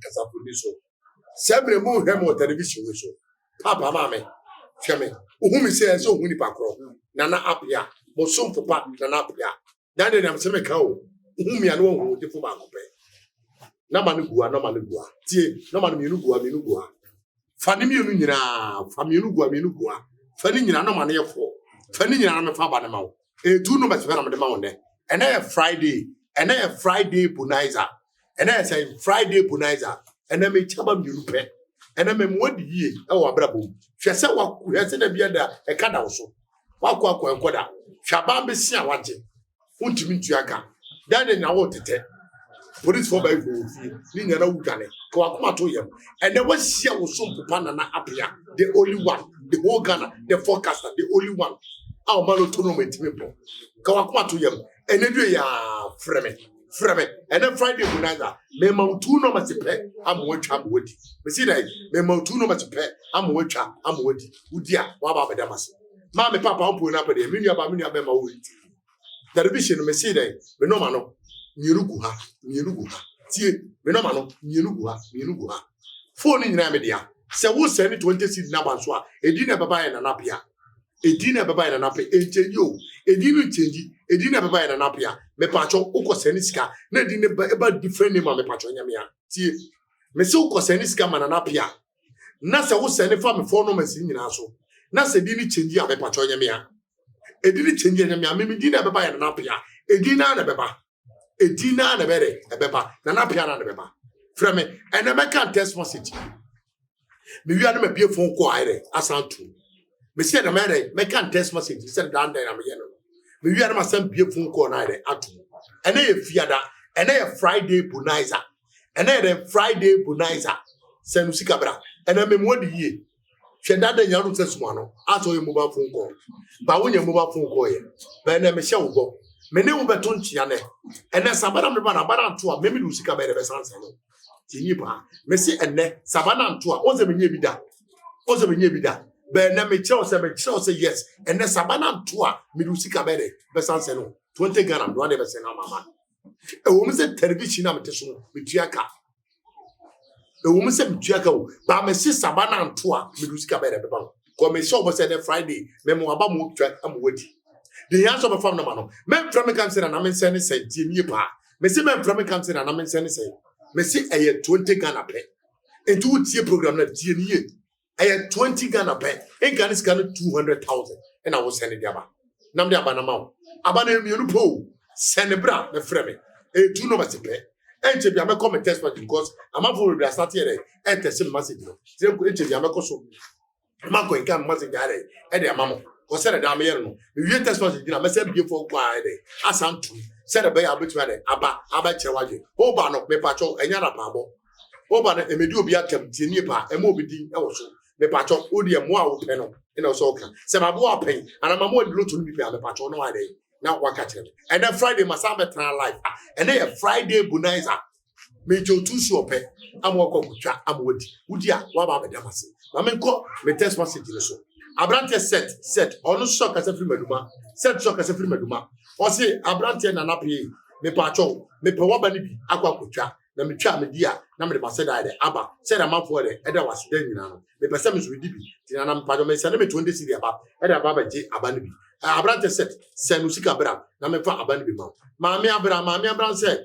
kasafuni so sebre mu hemo television so papa mama hweme ohumi se so ohuni pakro nana apia mo som papa nana apia dan dem se me ka o ohumi anu ohun de fo ba ko pe na ma no gua tie na ma no mienu gua fa ni mienu nyina fa mienu gua fa ni nyina na ma no yefo fa ni nyina na me fa ba na ma wo etu no me se na me de ma wo ne ena Friday bonanza ena say Friday bonanza ena me chaba mienu pe ena me mwadi yie e wo abrabom hwe se wa hwe se na bia da e ka da wo so wa kwa enkoda hwaba be sia waje untimi ntuaka dan de na wo tete police for by go ni nyana wudane ko akoma to yem ena wa sia wo so papa na apia the only one the whole Ghana the forecaster the only one our man to no metimi po ko akoma to yem ena due ya freme ena Friday bonanza me mautu no masepe amwatwa amwodi me see that me mautu no masepe amwatwa amwodi udia wa ba bedamase ma me papa on po na pede me nua be ma wo television me see that me no ma no mienu gu ha tie me no ma no mienu gu ha phone nyina me dia se wo send 20 cedi na banso a edi na baba na napia edi na baba na napia enchange o edi no change edi na baba na napia me pacho uko send sika na edi ne ba different name me pacho nyame ya tie me se uko send sika ma na napia na se wo send fa me phone no ma si nyina so na se di ni change a me pacho nyame ya edi ni change nyame ya me di na baba na napia edi na baba edina na bere ebeba na na pia na beba frame ene meka test message me wi anu me bie phone call aire asantu me see na meka test message se dan dan na me ye no me wi anu ma sam bie phone call na aire atu ene ye fiada ene ye Friday bonanza ene ye Friday bonanza se no sika bra ene me mo di ye hwe dada nya ru tesumo no aso ye mobile phone call ba wo nya mobile phone call ye ba ene me hye wo bo me ne wo beto ntia ne ene sabana me ba na bara nto a me mi usika be be sanse no tinyi ba me si ene sabana nto a onze me nya bi da be na me kire o se yes ene sabana nto a me usika be sanse no 20 Ghana do na be se na mama e wo me se television na me te so me tuaka e wo me se me tuaka o ba me si sabana nto a me usika be ba ko me so bo se ne Friday me mo aba mo tuaka am wadi the answer of farm no men from me come say na men send say tie pa me say men from me come say na men send say me say e 20 Ghana pe into tie program na tie nie e 20 Ghana pe en Ghana scan 200,000 and I was send it aba nam de aba na ma aba na mienu po send bra me frɛ me e tu no mate pe en che bia me comment test because am for we start here e test message no say e che bia me ko so ma ko en kan message are e de amamo ko se da me yer no me wie test message na me se bie fo kwa e de asantu se da be ya betu ade aba kire waje o ba no me pacho enya na pa bo o ba na emedi obi atam tie nie pa e ma obi din e wo so me pacho o de mo a wo pe no e na so ka se ma bo apen ana ma mo de lotu no bi pe me pacho no ade na waka kire and then Friday masa betra live and then Friday bonanza me jo tu so pe amwo ko kutwa amwodi wudi a wa ba be damase na me ko me test message le so Abrante set onu so kase free maduma set so kase free maduma o se abrante na nape me pacho me pe wa ba ni bi akwa kutwa na me twa me dia na me de base da de aba se da mafo de e da wase da nyina no me pese me so di bi tina na me pacho me se na me 20 cedi aba e da baba je aba ni bi abrante set se no sika bra na me fa aba ni bi ma maami abra se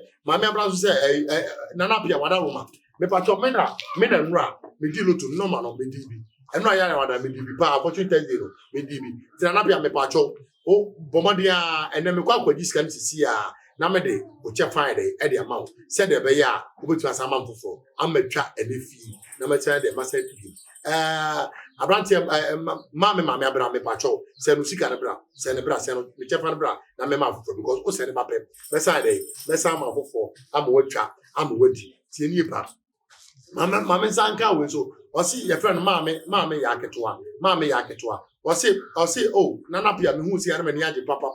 na nape wada roma me pacho me na nra me di lotu no ma no me di bi eno aya na wada me di bi pa opportunity 0 me di bi tina na bia me pacho o bomodia ene me kwa akwaji sika nsisi a na me de o che fine de e de amount se de be ya obetu asama mfofo amatwa ene fi na me tell de masa bi abrante maami abra me pacho se no sika na bra se ne bra se no me che fine bra na me ma fofo because o se ne ba pe me sa de me sa ma fofo amwatwa amwadi tie ni pa mama sanka we so o si your friend mama ya ketewa o si oh nana pia me hu si ana me ni age papa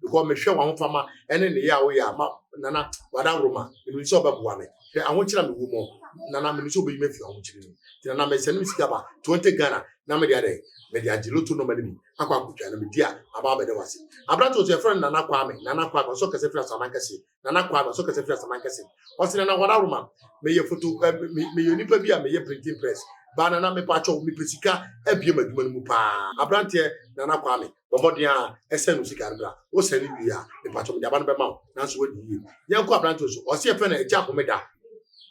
because me hwe wa fama ene ne ya wo ya ma nana wada roma me so ba buane hwe ahokira me wo mo nana me so be me fi on chiri ni na me send me sika ba 20 Ghana na me dia dey me dia jiloto no mani bi akwa akutwa na me dia aba be de wase abranto to friend nana kwa so kase free asaman kase nana kwa so kase free asaman kase o se na wada roma me ye photo me ye nipa bi a me ye printing press ba nana me pa cho me pesika abie maduma no mu pa abrante nana kwa me bomodin a ese no sika bra o se ni bi a me pa cho me dia ba no be ma na so wadi yi ye ko abranto so o se friend na eja ko me da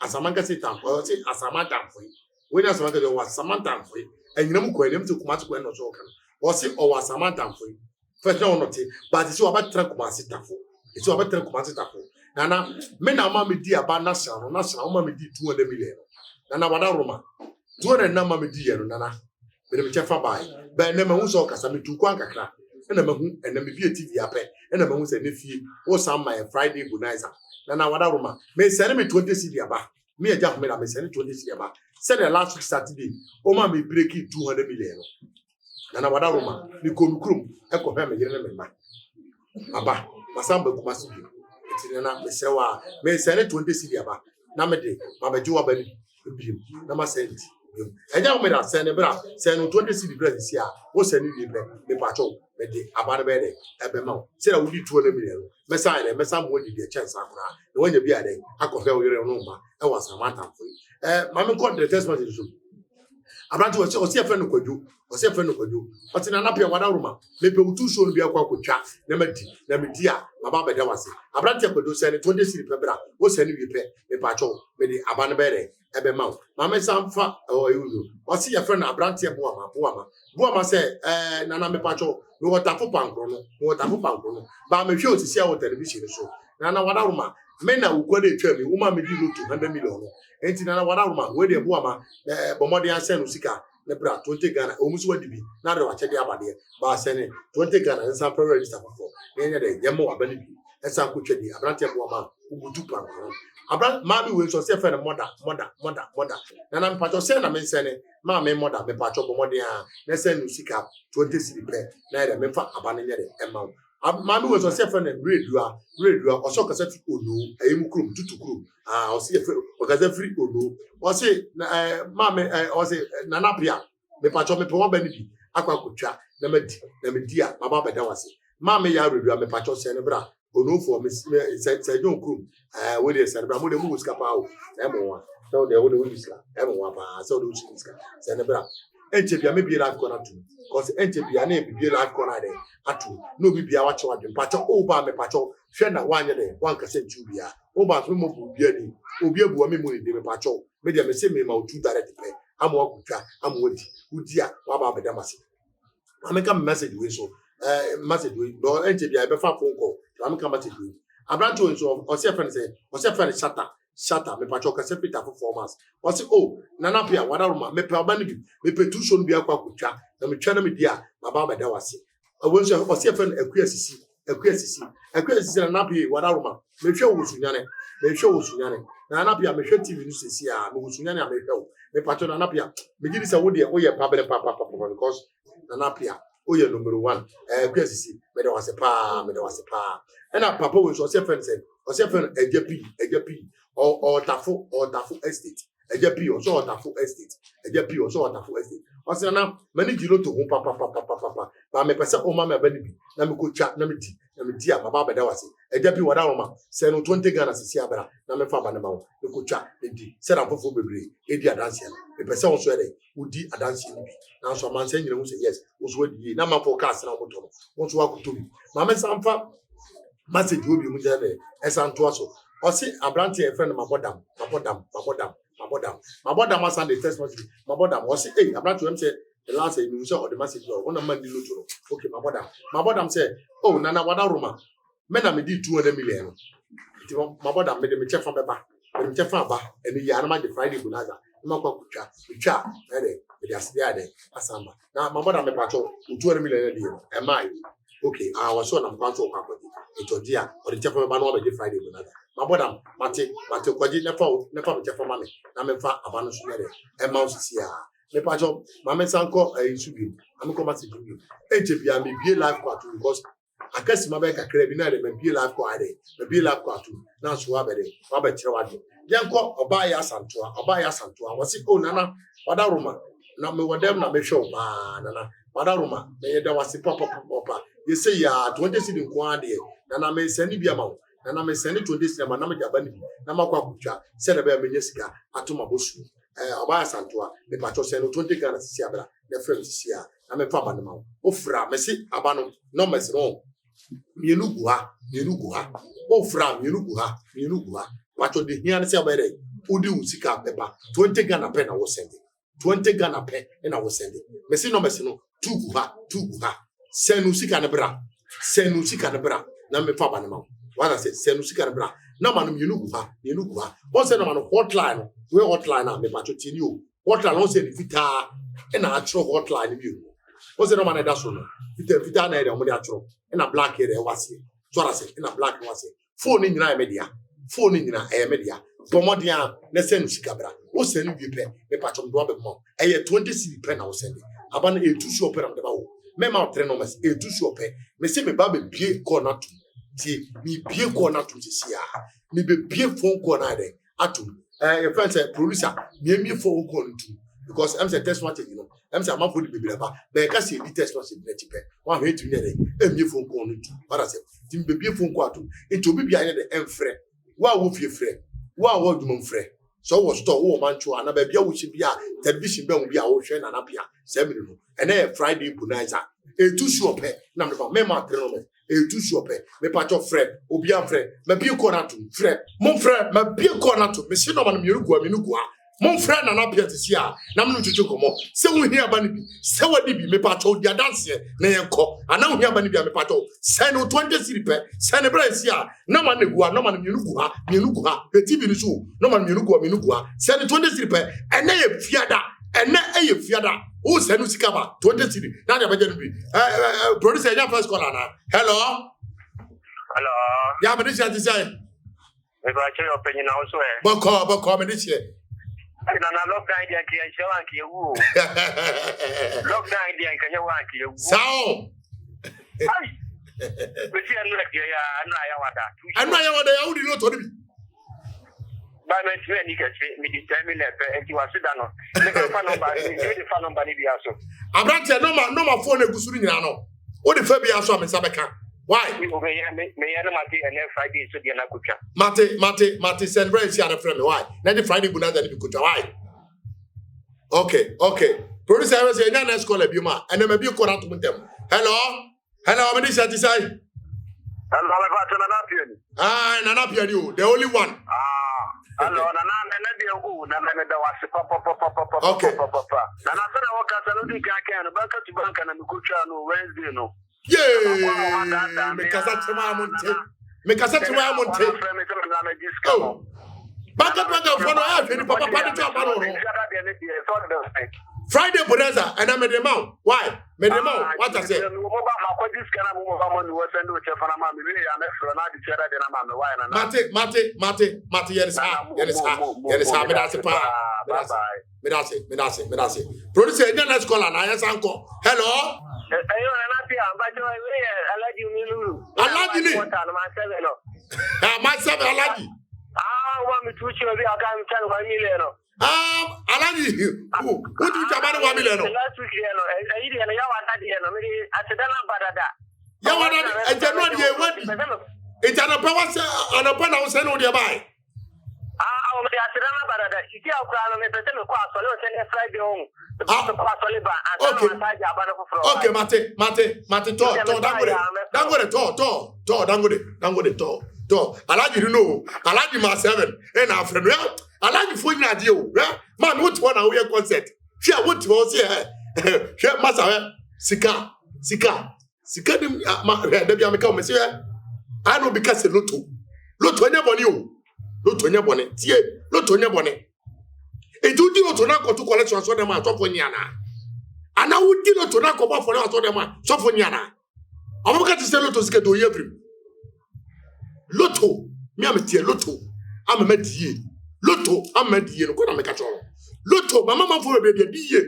asaman kase tam o se asaman tam foi we na asaman kase o asaman tam foi enyinam ko enyam te kumatu ko no so kan o se o asaman tam foi first no not but it's about tra kumasi tafo it's about tra kumasi tafo nana me na ma me di aba national o ma me di 200 million nana wada roma 200 na ma me di yero nana me me chefa bai ba na ma hu so kasa me tu kwa kakra na ma hu na me bi TV ape na ma hu se ne fie o sam my Friday bonanza nana wada roma me send me 20 cedi aba me eja ho me na me send 20 cedi aba said the last week Saturday o ma me break 200 million nana wada roma ni komkrum eko fa me yere na me ma aba masamba kumasi bi eti na me sewa me send 20 cedi aba na me de ma be jiwa ba ni bi na ma send eja o me da send bra send 20 cedi bra this year o send ni be me pa cho me de aba na be de ebe ma say na we di 200 million me say na me sam wo di de chance akura na wanya bi ade akofa o yere no ma e wasa mata fo ma me call the test message so abranto o se fe no kwadwo o se fe no kwadwo o ti na na pe wada roma me pe utu so no bi akwa kwatwa na me di a ma ba beda wase abranto kwadwo se ne 20 cedi pe bra o se ne wi pe me pa cho me di aba na be de ebe ma ma me samfa o yuzo o se ye fe na abranto bo ma se na na me pa cho no wata fo pankro no ba me hwe o ti se o television so na wada roma me na ukwa de twa me wo ma me di loto 100 million enti na wada roma we de bo ama bomode anse no sika ne bra 20 Ghana o musu wadi bi na de wa chede abade ba se ne 20 Ghana nsa pro register for ne de yemo abani bi ensa ko twedi abrante bo ama ubutu plan abran ma bi we so se fe ne moda na mpacho se na me se ne ma me moda me pacho bomode a ne se no sika 20 cedi pe na de me fa abane ne de ema ma bi we so se fe ne radio o so kasa fi onu ayim krum tutu krum o se fe o kasa free onu o se ma me o se nanapia me pacho me pe wa bani bi akwa kotwa na me di a baba beda wase ma me ya radio me pacho se ne bra onu for me se jon krum we dey se bra mo de mu skapa o e mo wa so de wo de wo iska e mo wa pa so de wo iska se ne bra enche bia me bi life corner tu cause enche bia na bi life corner de atu no bi bia wa che wa dwen pacho o ba me pacho hwe na wa anye de wan kase nchu bia o ba so mo bu bia ni obi abu me mo ni de me pacho me de me se me ma o tu direct pe amo akutwa amo wodi udi a wa ba beda mase ameka message we so message we do enche bia be fa phone call ameka message we abranto so o se friend shatter me pacho kase Peter for 4 months o se nana pia wada roma me pe abani bi me pe tu so no bi akwa kutwa na me twa na me dia ma ba beda wase o so o se friend akuasisi na pia wada roma me hwe wo sunyane na na pia me hwe TV no sisi a me wo sunyane a me hwe me pacho na pia me gidi se wo de o ye pabele papa because na pia o ye number 1 akuasisi me de wase pa ena papa wo so se friend say o se friend ejapi or Tafo estate ejapi o so Tafo estate o se na mani jilo to papa ba me pese o ma me ba ni bi na me ko twa na me di a baba beda wase ejapi wada roma se no 20 Ghana sisi abra na me fa ba ne ma wo me ko twa edi se na fofo bebre edi adanse me pese o so ede udi adanse ni bi na so man se nyina hu se yes o so edi na ma forecast na mo to mo so akoto bi ma me samfa message obi mu jere esanto aso o si abrante e friend mabodam asa the text message mabodam o si abrante we say the last say you say o the message o na man di lojo okay mabodam say nana wada roma me na me di 200 million ti mabodam me de me chefa beba me chefa ba eni ya na ma the Friday bonanza ma kwa kutwa ere me di aside ade asamba na mabodam me pacho 200 million di e mai okay was so na mkwanto kwa etodia o de chefa beba no be Friday bonanza mabodam mate kwaji nefa me chefa mame na me fa abano so ere e ma osisi a me pacho mame sanko isubi amko mate dubi eje bia me bie life kwatu because akasi ma be kakra bi na de me bie life ko ade me bie life ko atu na so wa be de wa be kire wa de yenko oba ya santoa wasi o nana wadaruma na me wadam na me show ba nana wadaruma me yeda wasi papa you say ya 20 cedi nko ade nana me sani bia ma nana me sani 20 cedi ma na me jaba ni bi na makwa kutwa se na be menye sika atoma bosu oba ya santoa me pacho se no 20 Ghana sisi abra na frame sisi a na me pa ba na ma ofra me si abano no me se no mienugu ha ofra mienugu ha pacho de hian se abere udi usika beba 20 Ghana pe na wo send 20 Ghana pe na wo send me si no tugu ha senu sika na bra na me fa ba na ma wala se senu sika na bra na ma no mienugu ha bo se na ma no hotline we hotline na me pacho tini o hotline on se vita na atro hotline bi o se no ma na da so no vita na e o mo de atro na black area wase so ra se na black wase phone ni nyina e media pomodia na senu sika bra o senu bi pe me pacho do be mo e 20 cedi pe na o send aba na e tu so pe na de ba wo me ma tre no mas e tu so pe me se me ba be bie ko na tu ti mi bie ko na tu si a mi be bie phone ko na de atu your friend say producer me phone ko ntu because I'm say test watch I'm say am for the baby ba be ka say di test watch be tipe wa hwe tu ne de me phone ko ntu para say ti me bie phone ko atu nti obi bia ne de enfre wa wo fie frɛ wa wo dum frɛ so wo store wo mancho ana ba bia wo chi bia television ba wo bia wo hwɛ na na bia se me no ene Friday bonanza e tu sure pe na me ba me ma tre no me e tu sure pe me pa cho frɛ obi an frɛ ma bia ko na to frɛ mo frɛ ma bia ko na to me si no ma no me nugu a mo frɛ na na pia tisi a na me no chuchu komo se wo hia ba ni bi se wadi bi me pa cho dia dance na yenko ana wo hia ba ni bi me pa cho se no 20 cedi pe se ne bra si a na ma negu a na ma no me nugu ha pe tv ni so na ma no me nugu ha se ne 20 cedi pe ene ye fiada o se no sika ba 20 cedi na dia ba je no bi producer ya first call na hello ya me dis ya ti say me ba che opinion na so e boko me dis ye na lockdown dia ki en shawan ki ewu lockdown dia kan ya wan ki ewu sao ai be ti anu ki ya anu ya wada ya udi no to bi ba me ti ni ka ti mi di time le pe en ti wa sudan no me ka fa number ni di fa number ni bi aso abrante no ma phone egusuru nyina no o de fa bi aso am sa beka why me ya na mate en Friday so dia na kutwa mate celebrate ya na friend me why na the Friday bonanza ni bi kutwa why okay producer say nya na school abi ma ene ma bi ko na to muntem hello me dis say hello me ba tana na pia ni na na pia ni o the only one hello na dia ku na me da wase papa okay na sana wakata no di ka ka no banka to banka na mi kutwa no Wednesday no me kasa tema monte oh banka for no have any papa party to abaro no Friday bonanza and I'm the man why me the man what I say mate yes me that's pa me that's producer na let's call na yes anko hello ayo na pia ambacho wewe alaji unilulu alaji ni myself alaji wa mituchi obi aka mchana kwa mile no alaji utu chabani wa mile no last week no ayidi na yawa ndadi no mimi atedana badada yawa ndadi ejeno die wadi etana power se anapa na wo se no die bai o me atedana badada iti akura no me pete me kwa so le o se Friday on okay mate dangode to alaji no alaji ma 7 na afre no alaji fo nyina de o ma me wotu na wo ye concert hwe wotu o se hwe masa sika dim ma da bia me ka o me se I no because loto anya boni o loto anya boni tie loto anya boni Ejudi no to na ko to collection so dem atofo nyana. Ana wudi no to na ko ba for na so dem atofo nyana. Omoka ti se loto sike do yebrim. Loto mi ametie loto amamedie. Loto amamedie no ko na meka choro. Loto mama manfo be be die.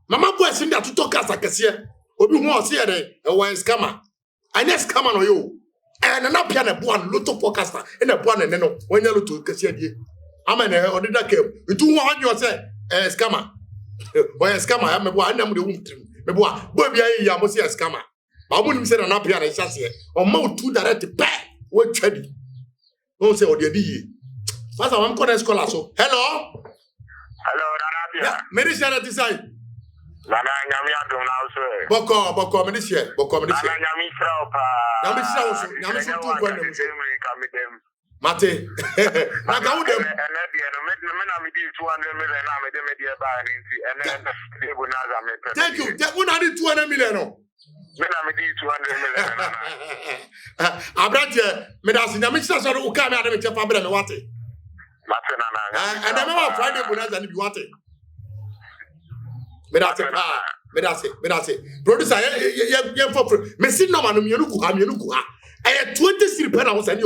Mama boy sin da to kasa kese. Obi hu o se ere e wan scammer. I next come on you. And an up and one lotto forecaster and a one and no when you look to Cassidy. I'm an order that came. You do want you say, scammer. Why a scammer? I'm a one number the womb. Boy, I must see a scammer. I wouldn't say an up here and chassis or more two direct back. What trade? Don't say what you did. First, I'm going to scholar. So, hello. Hello, Nanapia. Many shall decide. Nana Yamia do now, sir. Boko, Medicia, Boko, Medicia. Yami Traupa. Mate. I got them. And at the end, I made 200 million. I made them media buying and then they would not. Thank you. That would add 200 million. When I made 200 million. I brought you, Medicine. I'm sure who come out of the family and what it. And I remember Friday bonus and if you want it. Medase. Producer, for Messi no man, you look. I had 20 city pen. I was saying,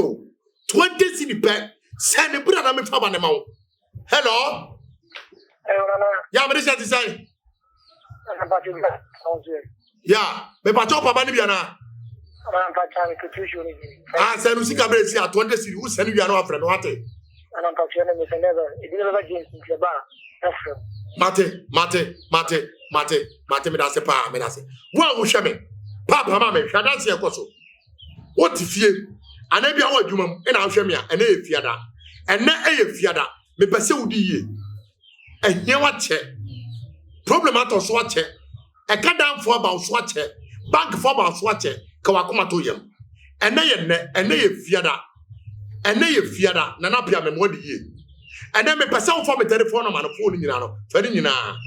20 city pen. Send a brother me for the mount. Hello. Yeah, Medicine design. Yeah, me pacho papa ni biana. Ah, send Usika Bresi at 20 city. Who send you an friend? What it? And I'm talking to Miss Never. It never against the bar. Mate, me that's a pa, me that's it. Well, we shall me. Papa, mamma, that's your coso. What if you? And maybe I want you, and I'll show me an A fiada. And not A fiada, me pursue the and here what check. Problem out of swatch. A cut down for about swatch. Bank for about swatch. Kawakuma to him. And they fiada. And they fiada, Nanapia, me more ye. And then me person for me telephone on my phone in Yano, Ferdinand.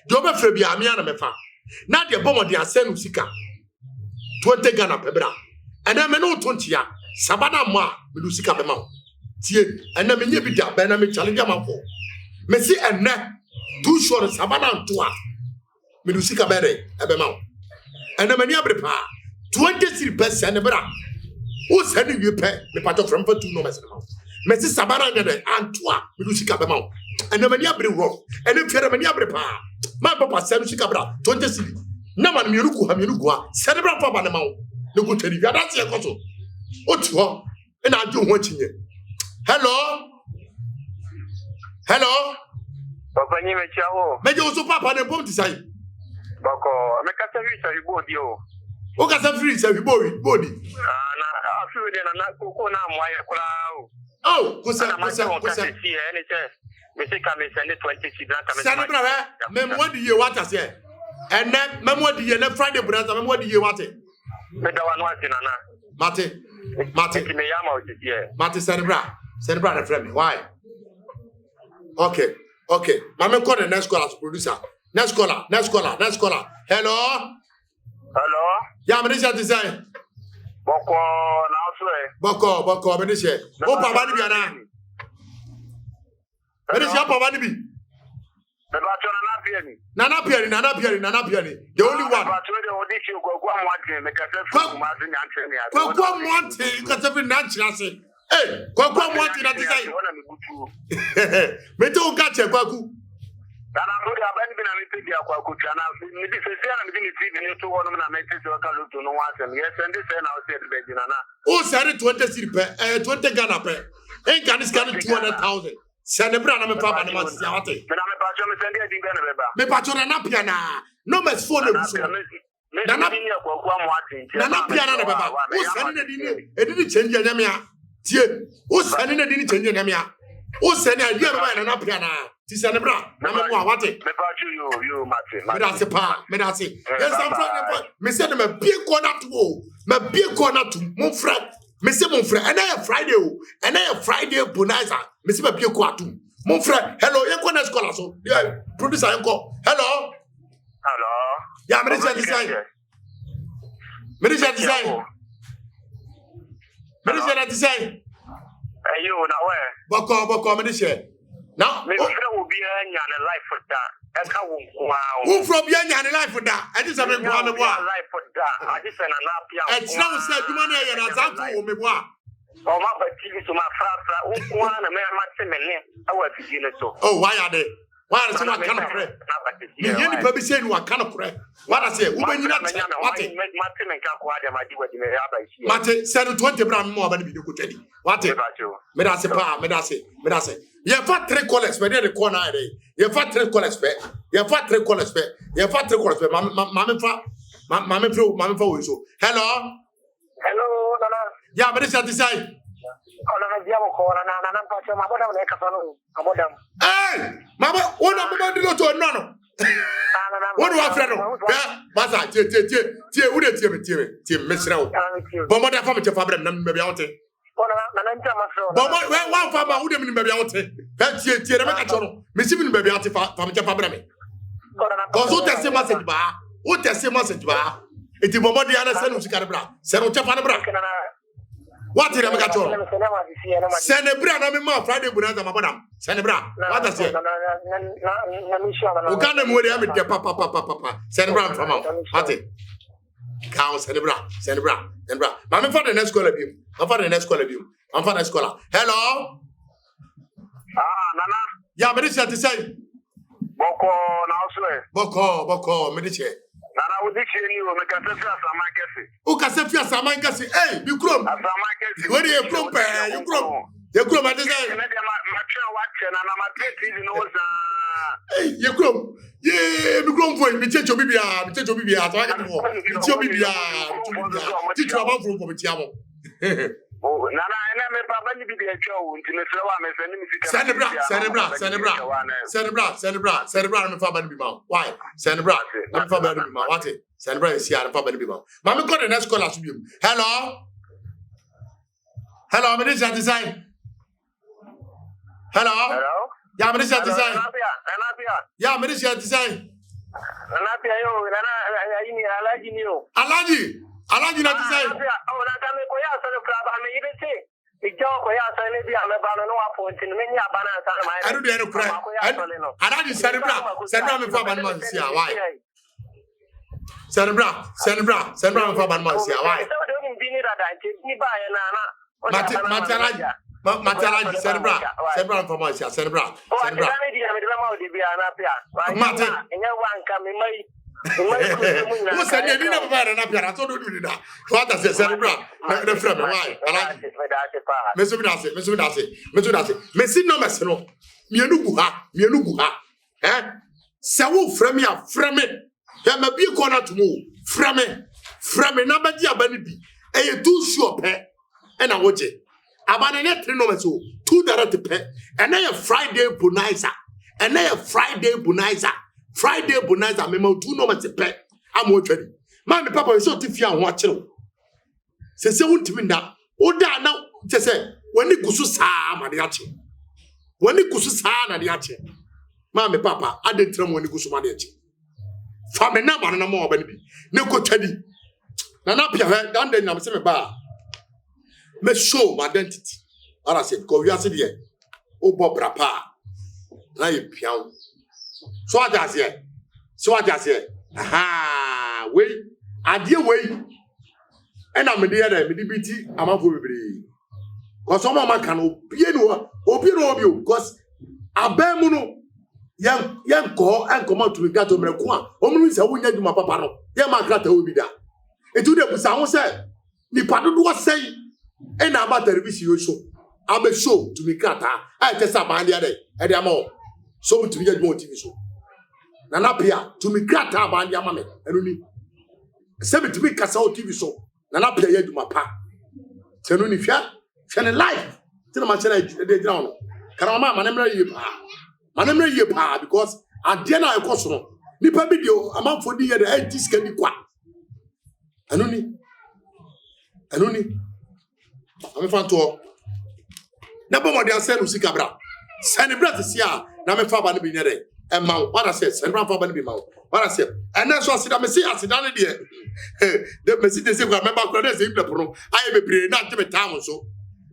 Joba Fabia, Amiana Mefa. Not the bomb of the Asen Usika. 20 Ghana Pebra. And then me no 20 ya. Sabana Ma, Melusika Bemau. Tie, and then me be that Benami Challenger Mampo. Me see and net 2 short Sabana and 2. Melusika Bere, Ebemau. And then many other pa 20% and a bra. Who's sending you pay? Me pato from 2 no mess. Messi Sabana and 2 Melusika Bemau. And the many other rough. And if you're a many other pa. My papa said Shikabra 20 city. Naman Miruku Hamirugua, Cerebral for Banamau. No good to you. That's your console. What you want? And I do watching you. Hello? Papa, you may show. May you also papa and bomb design. Boko, make a service of your body. What can some free say body? I feel it and not cook on my crowd. Oh, who's that? Me say come send 20 children. Sanabra, mem what do you want to say? And then mem what do you Friday brother, mem what do you want it? Me da one want nana. Mate. Me yama out here. Mate Sanabra the friend. Why? Okay. Mama call the next caller producer. Next caller. Hello. Yeah, Medicine design. Boko now swear. Boko Medicine. Oh, Papa ni biana. Where is your Papa ni bi? Nana Piani. The only one. Hey, Kwakwa Monte na design. Meto ukache kwaku. Dana no dia ban bi na me pedi akwa kotua na me di sese na me di ni TV ni to wono na me tese o ka luto no wasem yes and this na o se de be na. O sare 20 cedi pe 20 Ghana pe. En kan scan 200,000. Sanebra na me pa ba na ma sia wate. Me na me pa cho me send e di be na be ba. Me pa cho na pia na. No me phone e buso. Nana ni akwa mo ati. Nana pia na be ba. O sane na di ni e di change nyame a. Tie. O sane na di ni change nyame a. O sane idea be ba na pia na. Sanebra, na me mo wate. Me pa cho you Martin. Me da se. Yes, I'm from me say me bie corner to. Me bie corner to. Mon frère. Me say mon frère, and I Friday o. And I Friday bonanza. Me say me bie corner to. Mon frère, hello, you go next caller so. Yeah, producer enko. Hello. Yeah, me dey design. Hey you na where? Boko me dey share. Now, me friend will be in life for that. I can't who from your life for that? I just have been going to life for that. I just an apia. It's now said you money and I can't go me boy. Oh, my TV to my father. Who want a man, my family. I was beginning so. Oh, why are they? Why does it kind of correct? You hear the baby saying what kind of correct? What I say, woman, you not what it Mate, send 20 brand more than you could tell you. What it? Medase. You have fat 3 colors, but they're the corner. You have fat 3 colors, you have fat 3 colors, you have fat 3 colors, Mamma for so. Hello? Hello, Nana. Yeah, but it's at the side. Hey, Mama, what about the to no? What do I friend? Massa, Tia, would it Tim, Miss Row? But what I found your father, maybe out it. But one farmer wouldn't maybe out it. That's Tia, Missing baby out from your family. Because what the same message bar? What the same message bar? It's the moment the other son who's got a bra. Send what did I make at all? Send a bra, I'm in my Friday, Madam. Send a bra. What does it? Who can't them with the papa. Send a bra from out. What it? Cow, send a bra, send a bra, and bra. My father in school of you. I'm for the next school of you. I'm for the scholar. Hello? Nana. Yeah, but it's at the same. Boko, Medici. Nana, would you make a Samakasi? Who can say Fia Samankasi? Hey, you crumb. Where do you crumb? You crumb. You crumb at the same. You crumb. Yeah, you crumb for me. Change your BBR, change your BBR. So I can go. It's your BBR. Teach you about from Tiamo. Oh, Nana, I never probably be a show into the flower. Send a bra, I'm a father be mouth. Why? Send a bra, I'm father be mouth. What it? Send a bra is here, I'm father be mouth. Mamma got an escort as you. Hello? Hello, Minister Design. Hello? Yeah, Minister Design. Yeah, Minister Design. Alaji na design. Oh, na kama kwa ya sana kwa ame ibete. Ijo kwa ya sana bi ame ba no appoint ni menya ba na sana mai. Adu de no kura. Alaji cerebra me fa ban man sia why? Cerebra me fa ban man sia why? So do ni bini da dan ni ba ya na na. Matalaji cerebra for man sia cerebra. Oh, ni di ame de ma o de bi ana pia. Mate. Enya wanka me mai. Who said you didn't have an appear? I told you that. What does it say, bro? The friend, why? Messi no Messino. Mianuguha. Eh? Sawu Fremia, Freme. There may be a corner to move. Freme, number dear Benny. And you do sure pay. And I watch it. Abanane 3 no so 2 direct pay. And then a Friday Buniza. And then a Friday Buniza. Friday bonanza memo 2 no mate pe amotwari ma me papa so tifia ho akere se wuntimi nda oda na te se wani gusu saa ma de ache wani gusu saa na de ache ma me papa adentram wani gusu ma de ache fa me na ma na ma oba ni bi ne ko twadi na pia he dan de nyam se me ba me show my identity ara se ko wi ase de o bo brapa na ye pian so what does here? Aha, wait, I dear way. And I'm a dear, BT, I'm a good baby. Because some of my can open you, because a bemuno, young call and come out to regard to Mekwa. Only is a winner to my papa. Yeah, my grata will be there. And today, someone said, Nipado was saying, and I'm about the review show. I'm a show to me, Kata. I test up my other day, and I'm all. So to get more TV show. Nanapia to me grata band yamame and only 7 to me Casao TV show. Nanapia yet to my pa. Tenuni Fia, Shannon life. Tell my channel de drown. Karama, my name ye pa because I dare not cosmo. Nipa video amount for the other 8 can be quite. And only. I'm a fan to Number one, they are saying Usikabra. Send a breath to see ya. Na me fa ba ne bi nyere e ma what I said send fa ba ne bi ma what I said and that's what I said me see asidane de the me see dey say remember ko dey say people no aye bebre na te me time so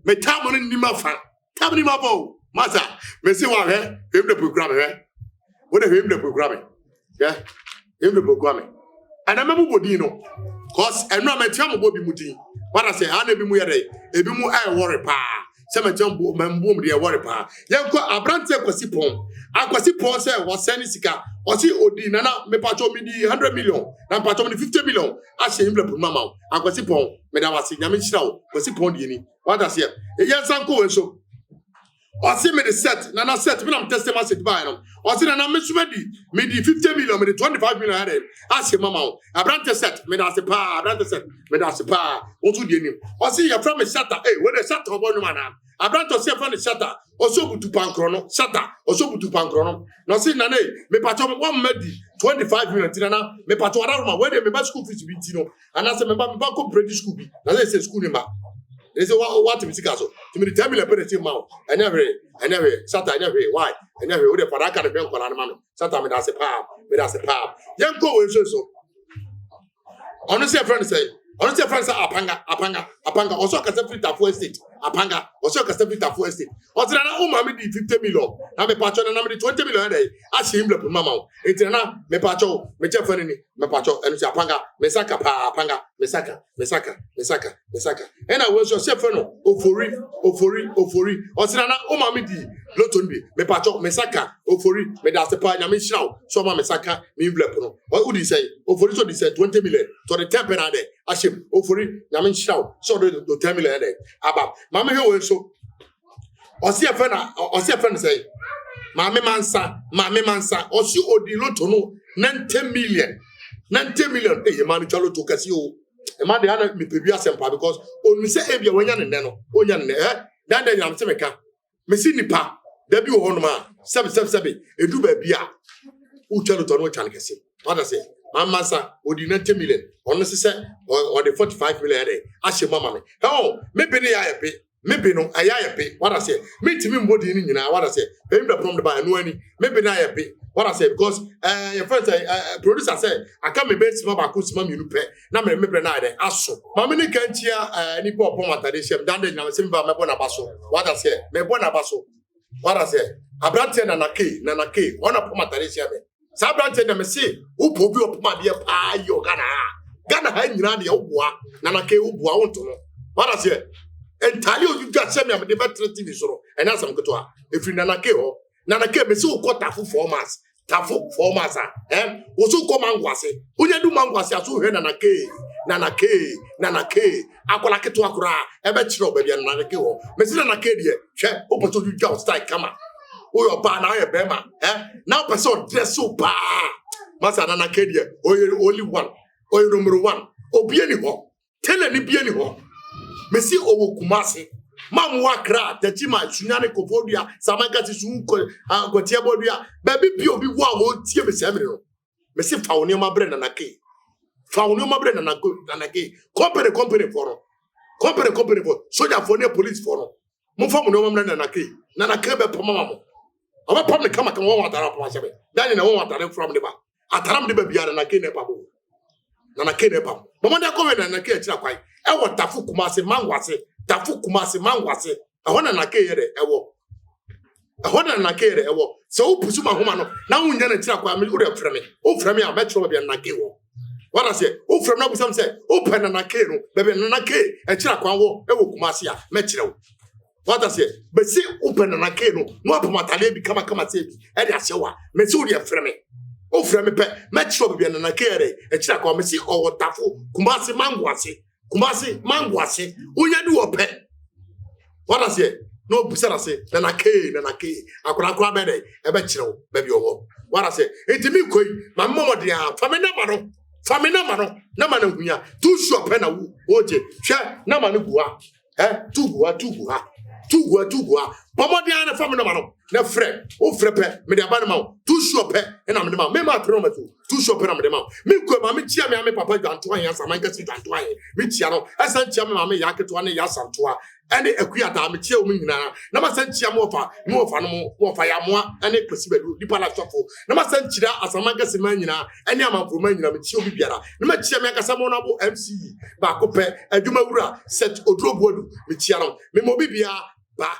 me time no ni ma fa time ni ma bo masa me see wa he him the program he what the him the program yeah him the program and I remember body no cause eno me tiam bo bi mudi what I say ana bi mu yere e bi mu aye worry pa Some jumbo, Mamboom, dear worry pa. Yanko, a brand take was sipon. Akwasi pon say was sending sika. Was he odi nana me pacho me di 100 million. Na pacho me 50 million. Ashe him le mama. Akwasi pon. Me da wasi nyame chirawo. Kwasi pon di ni. What does here? E yan sanko we so. Osi me the set. Nana set. Me am testament set buy no. Osi nana me sumedi. Me di 50 million. Me di 25 million here. Ashe mama. Abrante set. Me da se pa. Abrante set. Me da se pa. Onto di ni. Osi ya from me shatter. Eh, when the shatter obo no mana. Abrante se from the shatter. Oso butu pankrono. Shatter. Oso butu pankrono. No si nane. Me pacho me one medi 25 million. Tinana. Me pacho araruma. Where me ba school fees be tino. And I say me ba ko predi school be. Na say school ni ma. They say what to be sick so. To me tell me the penalty mount. I never. Sata I never. Why? I never. Who the paraka the bank on man. Sata me da se pa. Me da se pa. Yan go we so. Honestly friend say apanga. Also ka se free tafu estate. Apanga. Also ka se free tafu estate. Osi na o ma me di 50 million. Na me pacho na me di 20 million dey. A shim le po mama. Enti na me pacho me che fani ni. Me pacho enu se apanga. Me saka pa apanga. Me saka. Ena we so se fano ofori. Osi na o ma me di loto nbi. Me pacho me saka ofori. Me da se pa nya me shiraw. So ma me saka me envelope no. What would he say? Ofori so di say 20 million. So the 10 penny there. Ashim ofori nya me shiraw. So the 10 million there. Aba mama he we so. Osi e fe na say mama mansa. Osi odi loto no 90 million. 90 million. Eh man chalo to kasi o. E man dey ana me pebi asempa because onu se ebia wanya ne no. Onya ne dan dan yam se meka. Me si nipa da bi wo hono ma. Sebe edu ba bia. U chalo to no chan kese. What I say? Mama mansa odi 90 million. Onu se or the 45 million there. Ashe mama me. Oh, me be ne ya epe. Maybe no aya pe what I say me timi mbodi ni nyina what I say pay the from the buy no ani maybe na ya pe what I say because your friend say producer say I can me be small ba ko small minu pe na me bre na dey aso ma me ni kan tia ni pop matade shem dan dey na me ba me bo na baso what I say me bo na baso what I say abrante na ke ona pop matade shem sa abrante na me say wo po bi op ma de pa yo Ghana ha nyina de wo boa na ke wo boa wonto no what I say entirely you just send me am the better TV so and that's am keto if you nanake me say o ko tafu 4 months o so ko mangwase onya du mangwase aso hwe nanake akola keto akura e be kire oba bia nanake me say nanake de hwe o poto du just style kama o yo ba na ye be ma now person dress so pa masa nanake de only one o number 1 obi ani ho tele ni bi ani ho Messi owo Kumasi. Mamu wakra tachima chunyane kofodia samaka tisu ko tiebodia baby bi obi wo a wo tie me semre no. Messi fa woni ma bre na nake. Company for no. Company for soldier for ne police for no. Mo fa mo no ma na nake. Na nake be poma mamo. Aba pom ne kama wo watara poma sebe. Dan na wo watara from the ba. Ataram de ba bia na nake ne pa bo. Na nake ne pa. Mama da ko we na nake a tira kwai. Ewo tafu Kumasi mangwase ahona na kere ewo so upusu ma homa no na wunya na tira kwa me ure freme o freme a metro bia na ke wo what I say o freme na busam say open na ke no bebe na ke e tira kwa wo ewo Kumasi a metro wo what I say be si open na ke no apomatale bi kama say bi e de ahyewa me si ure freme o freme pe metro bia na kere e tira kwa me si o tafu Kumasi mangwase unya du ope what I say no busara say na ke akura be dey e be kirewo be bi owo what I say etimi koi ma momo de a famina mano na ma na hunya tu sure pe na wu oje hwe na ma no guwa tugua pomodi ana famina mano na fre o fre pe me de aba na ma tu sure pe na me de ma me ma tro ma tu sure pe na me de ma me ko ma me tia me papa dwanto an ya sama nka si dwanto an me tia no esan tia me ma me ya keto ne ya santo a ene akuya da me tia o me nyina na ma san tia mo fa ya moa ene kwesi bedu dipa la sofo na ma san kira asama nka si ma nyina ene amanfo ma nyina me tia obi biara na ma tia me akasa mo na bo MC ba ko pe adwuma wura set odrobuodu me tia no me mo bibia ba